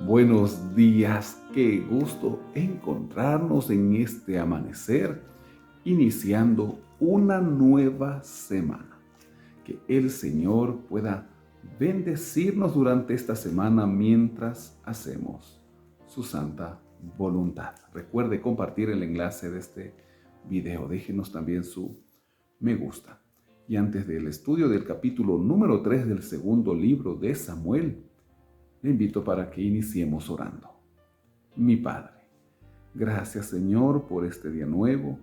Buenos días, qué gusto encontrarnos en este amanecer, iniciando una nueva semana. Que el Señor pueda bendecirnos durante esta semana mientras hacemos su santa voluntad. Recuerde compartir el enlace de este video, déjenos también su me gusta. Y antes del estudio del capítulo número 3 del segundo libro de Samuel, le invito para que iniciemos orando. Mi Padre, gracias Señor por este día nuevo,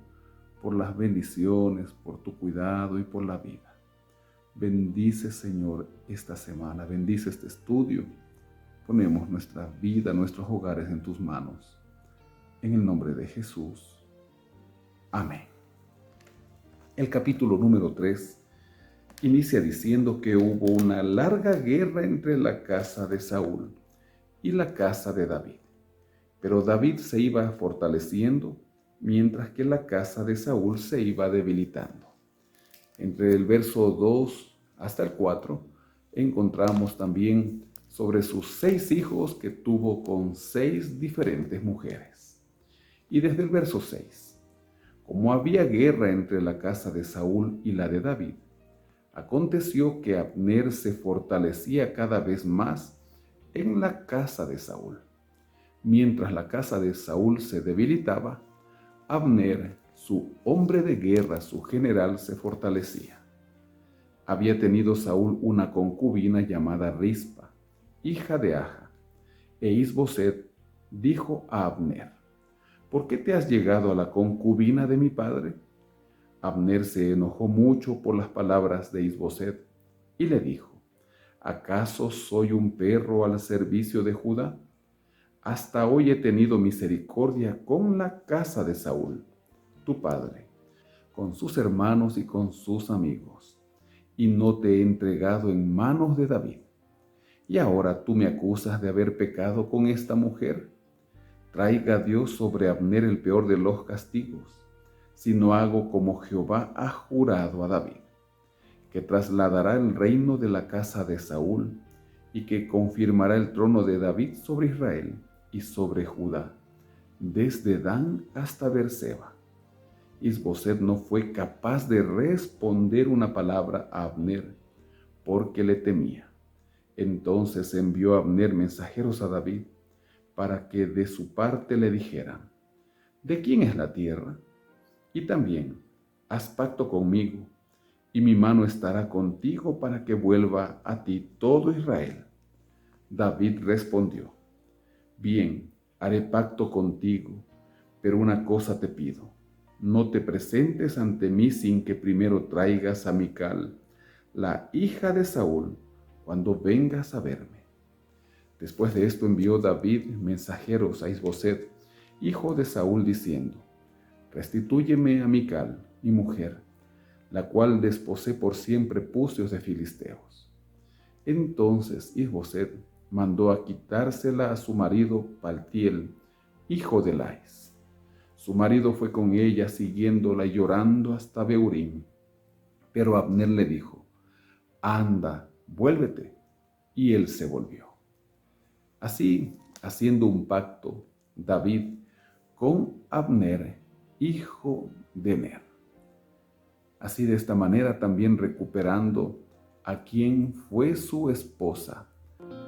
por las bendiciones, por tu cuidado y por la vida. Bendice Señor esta semana, bendice este estudio. Ponemos nuestra vida, nuestros hogares en tus manos. En el nombre de Jesús. Amén. El capítulo número 3 inicia diciendo que hubo una larga guerra entre la casa de Saúl y la casa de David. Pero David se iba fortaleciendo, mientras que la casa de Saúl se iba debilitando. Entre el verso 2 hasta el 4 encontramos también sobre sus 6 hijos que tuvo con 6 diferentes mujeres. Y desde el verso 6, como había guerra entre la casa de Saúl y la de David, aconteció que Abner se fortalecía cada vez más en la casa de Saúl. Mientras la casa de Saúl se debilitaba, Abner, su hombre de guerra, su general, se fortalecía. Había tenido Saúl una concubina llamada Rispa, hija de Aja, e Isboset dijo a Abner: ¿por qué te has llegado a la concubina de mi padre? Abner se enojó mucho por las palabras de Isboset y le dijo: ¿acaso soy un perro al servicio de Judá? Hasta hoy he tenido misericordia con la casa de Saúl, tu padre, con sus hermanos y con sus amigos, y no te he entregado en manos de David. Y ahora tú me acusas de haber pecado con esta mujer. Traiga Dios sobre Abner el peor de los castigos, si no hago como Jehová ha jurado a David, que trasladará el reino de la casa de Saúl y que confirmará el trono de David sobre Israel y sobre Judá, desde Dan hasta Beerseba. Isboset no fue capaz de responder una palabra a Abner, porque le temía. Entonces envió Abner mensajeros a David, para que de su parte le dijeran: ¿de quién es la tierra? Y también: haz pacto conmigo, y mi mano estará contigo para que vuelva a ti todo Israel. David respondió: bien, haré pacto contigo, pero una cosa te pido: no te presentes ante mí sin que primero traigas a Mical, la hija de Saúl, cuando vengas a verme. Después de esto envió David mensajeros a Isboset, hijo de Saúl, diciendo: restitúyeme a Mical, mi mujer, la cual desposé por siempre pucios de filisteos. Entonces Isboset mandó a quitársela a su marido Paltiel, hijo de Lais. Su marido fue con ella siguiéndola y llorando hasta Beurim. Pero Abner le dijo: anda, vuélvete. Y él se volvió. Así, haciendo un pacto, David con Abner, hijo de Ner. Así, de esta manera, también recuperando a quien fue su esposa,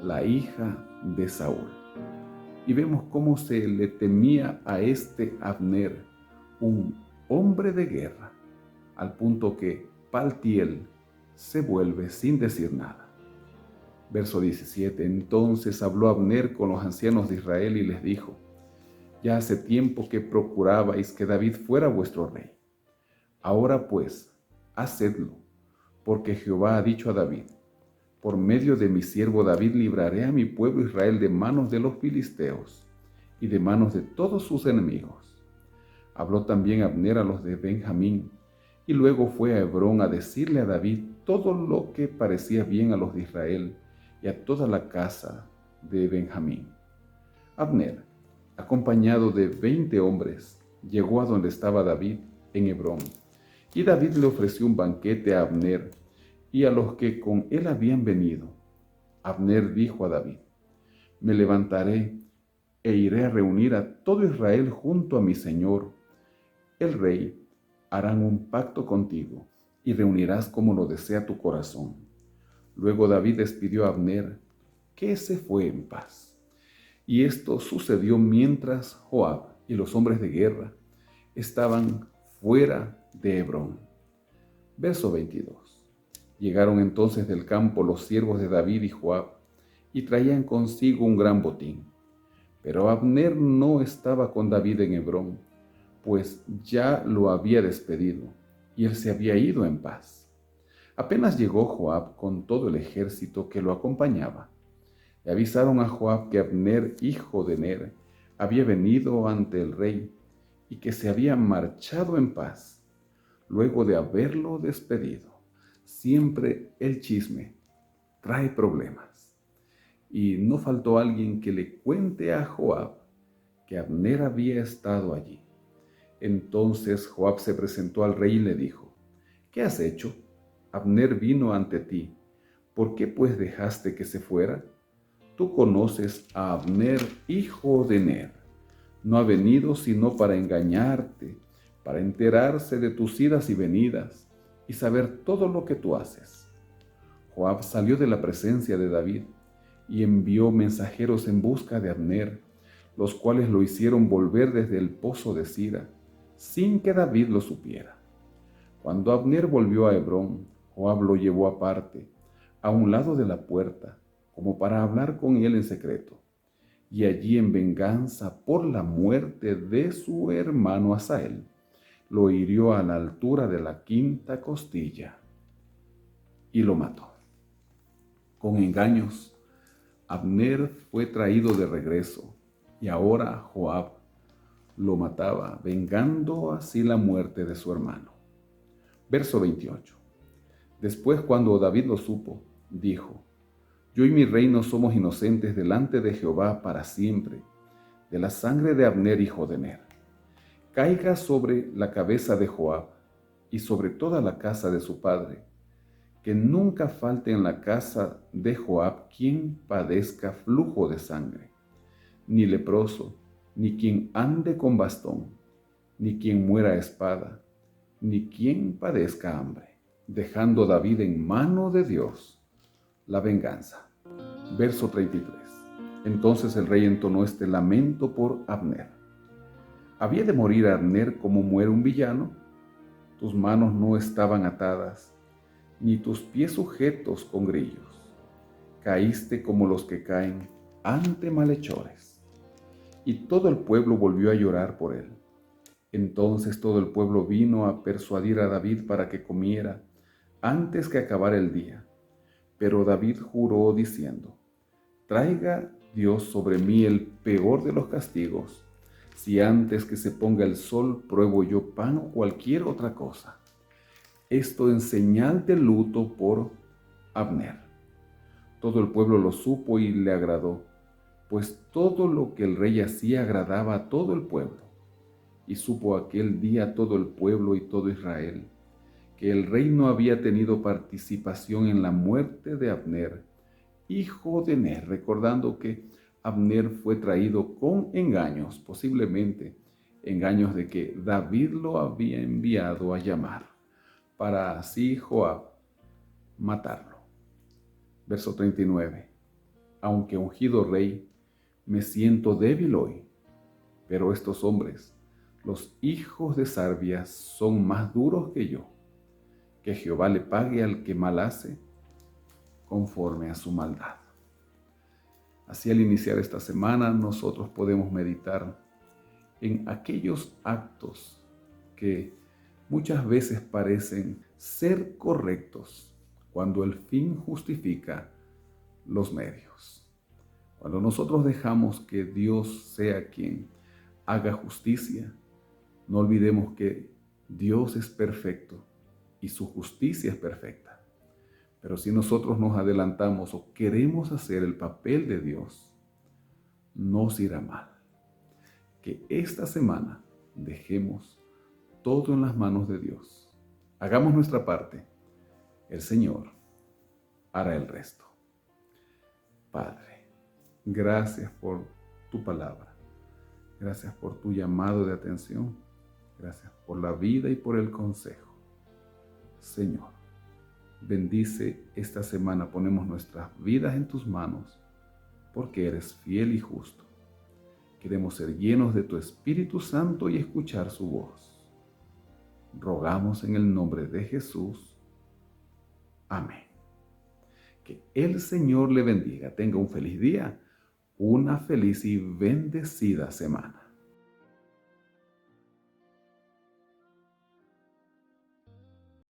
la hija de Saúl. Y vemos cómo se le temía a este Abner, un hombre de guerra, al punto que Paltiel se vuelve sin decir nada. Verso 17. Entonces habló Abner con los ancianos de Israel y les dijo: ya hace tiempo que procurabais que David fuera vuestro rey. Ahora pues, hacedlo, porque Jehová ha dicho a David: por medio de mi siervo David libraré a mi pueblo Israel de manos de los filisteos y de manos de todos sus enemigos. Habló también Abner a los de Benjamín, y luego fue a Hebrón a decirle a David todo lo que parecía bien a los de Israel y a toda la casa de Benjamín. Abner, acompañado de 20 hombres, llegó a donde estaba David en Hebrón, y David le ofreció un banquete a Abner y a los que con él habían venido. Abner dijo a David: me levantaré e iré a reunir a todo Israel junto a mi Señor, el rey. Harán un pacto contigo y reunirás como lo desea tu corazón. Luego David despidió a Abner, que se fue en paz. Y esto sucedió mientras Joab y los hombres de guerra estaban fuera de Hebrón. Verso 22. Llegaron entonces del campo los siervos de David y Joab, y traían consigo un gran botín. Pero Abner no estaba con David en Hebrón, pues ya lo había despedido, y él se había ido en paz. Apenas llegó Joab con todo el ejército que lo acompañaba. Le avisaron a Joab que Abner, hijo de Ner, había venido ante el rey y que se había marchado en paz, luego de haberlo despedido. Siempre el chisme trae problemas. Y no faltó alguien que le cuente a Joab que Abner había estado allí. Entonces Joab se presentó al rey y le dijo: ¿Qué has hecho? Abner vino ante ti. ¿Por qué pues dejaste que se fuera? Tú conoces a Abner, hijo de Ner. No ha venido sino para engañarte, para enterarse de tus idas y venidas y saber todo lo que tú haces. Joab salió de la presencia de David y envió mensajeros en busca de Abner, los cuales lo hicieron volver desde el pozo de Sira, sin que David lo supiera. Cuando Abner volvió a Hebrón, Joab lo llevó aparte, a un lado de la puerta, como para hablar con él en secreto. Y allí, en venganza por la muerte de su hermano Asael, lo hirió a la altura de la quinta costilla y lo mató. Con engaños, Abner fue traído de regreso, y ahora Joab lo mataba, vengando así la muerte de su hermano. Verso 28. Después, cuando David lo supo, dijo: Yo y mi reino somos inocentes delante de Jehová para siempre, de la sangre de Abner, hijo de Ner. Caiga sobre la cabeza de Joab y sobre toda la casa de su padre, que nunca falte en la casa de Joab quien padezca flujo de sangre, ni leproso, ni quien ande con bastón, ni quien muera a espada, ni quien padezca hambre, dejando David en mano de Dios la venganza. Verso 33. Entonces el rey entonó este lamento por Abner: ¿Había de morir Abner como muere un villano? Tus manos no estaban atadas, ni tus pies sujetos con grillos. Caíste como los que caen ante malhechores. Y todo el pueblo volvió a llorar por él. Entonces todo el pueblo vino a persuadir a David para que comiera antes que acabara el día. Pero David juró diciendo: Traiga Dios sobre mí el peor de los castigos, si antes que se ponga el sol pruebo yo pan o cualquier otra cosa. Esto en señal de luto por Abner. Todo el pueblo lo supo y le agradó, pues todo lo que el rey hacía agradaba a todo el pueblo. Y supo aquel día todo el pueblo y todo Israel, que el rey no había tenido participación en la muerte de Abner, hijo de Ner, recordando que Abner fue traído con engaños, posiblemente engaños de que David lo había enviado a llamar, para así Joab matarlo. Verso 39. Aunque ungido rey, me siento débil hoy, pero estos hombres, los hijos de Sarvia, son más duros que yo. Que Jehová le pague al que mal hace, conforme a su maldad. Así, al iniciar esta semana, nosotros podemos meditar en aquellos actos que muchas veces parecen ser correctos cuando el fin justifica los medios. Cuando nosotros dejamos que Dios sea quien haga justicia, no olvidemos que Dios es perfecto y su justicia es perfecta. Pero si nosotros nos adelantamos o queremos hacer el papel de Dios, nos irá mal. Que esta semana dejemos todo en las manos de Dios. Hagamos nuestra parte. El Señor hará el resto. Padre, Gracias por tu palabra. Gracias por tu llamado de atención. Gracias por la vida y por el consejo. Señor, bendice esta semana. Ponemos nuestras vidas en tus manos, porque eres fiel y justo. Queremos ser llenos de tu Espíritu Santo y escuchar su voz. Rogamos en el nombre de Jesús. Amén. Que el Señor le bendiga. Tenga un feliz día, una feliz y bendecida semana.